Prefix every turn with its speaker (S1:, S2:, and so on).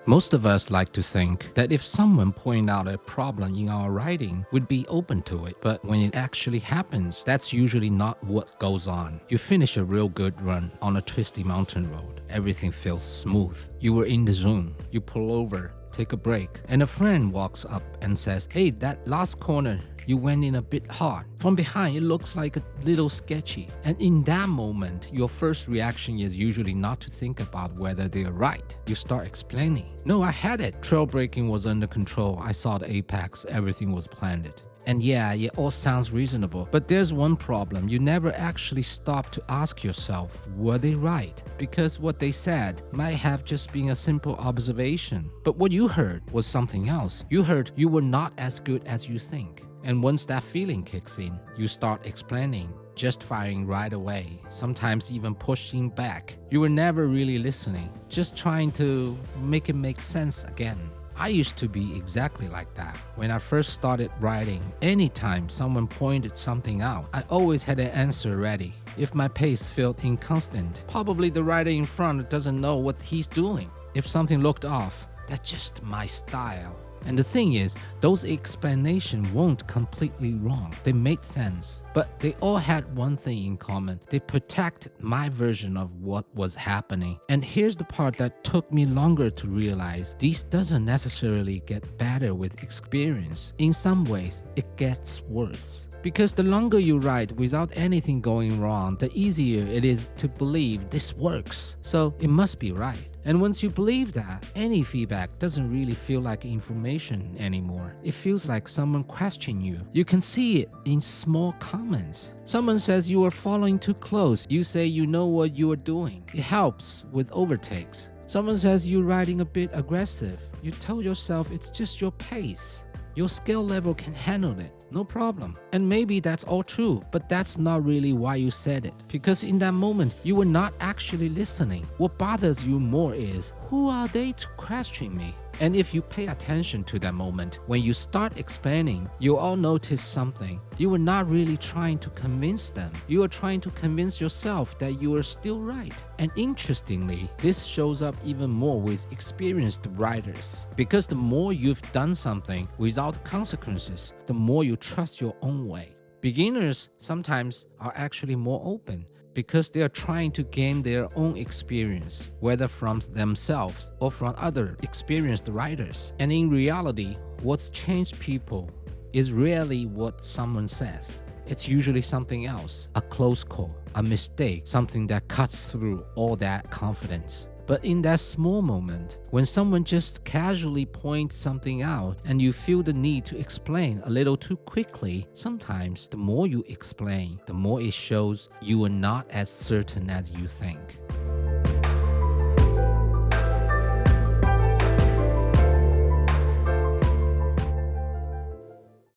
S1: Most of us like to think that if someone pointed out a problem in our writing, we'd be open to it. But when it actually happens, that's usually not what goes on. You finish a real good run on a twisty mountain road. Everything feels smooth. You were in the zone. You pull over, take a break, and a friend walks up and says, "Hey, that last corner, you went in a bit hard. From behind, it looks like a little sketchy." And in that moment, your first reaction is usually not to think about whether they're right. You start explaining. "No, I had it. Trail braking was under control. I saw the apex. Everything was planted." And yeah, it all sounds reasonable, but there's one problem. You never actually stop to ask yourself, were they right? Because what they said might have just been a simple observation. But what you heard was something else. You heard you were not as good as you think. And once that feeling kicks in, you start explaining, just firing right away, sometimes even pushing back. You were never really listening, just trying to make it make sense again. I used to be exactly like that. When I first started writing, anytime someone pointed something out, I always had an answer ready. If my pace felt inconstant, probably the writer in front doesn't know what he's doing. If something looked off, that's just my style. And the thing is, those explanations weren't completely wrong. They made sense. But they all had one thing in common. They protected my version of what was happening. And here's the part that took me longer to realize. This doesn't necessarily get better with experience. In some ways, it gets worse. Because the longer you write without anything going wrong, the easier it is to believe this works. So it must be right. And once you believe that, any feedback doesn't really feel like information anymore. It feels like someone questioning you. You can see it in small comments. Someone says you are following too close. You say you know what you are doing. It helps with overtakes. Someone says you're writing a bit aggressive. You tell yourself it's just your pace. Your skill level can handle it, no problem. And maybe that's all true, but that's not really why you said it. Because in that moment, you were not actually listening. What bothers you more is, who are they to question me? And if you pay attention to that moment, when you start explaining, you'll all notice something. You were not really trying to convince them. You are trying to convince yourself that you are still right. And interestingly, this shows up even more with experienced writers. Because the more you've done something without consequences, the more you trust your own way. Beginners sometimes are actually more open, because they are trying to gain their own experience, whether from themselves or from other experienced writers. And in reality, what's changed people is rarely what someone says. It's usually something else, a close call, a mistake, something that cuts through all that confidence. But in that small moment, when someone just casually points something out and you feel the need to explain a little too quickly, sometimes the more you explain, the more it shows you are not as certain as you think.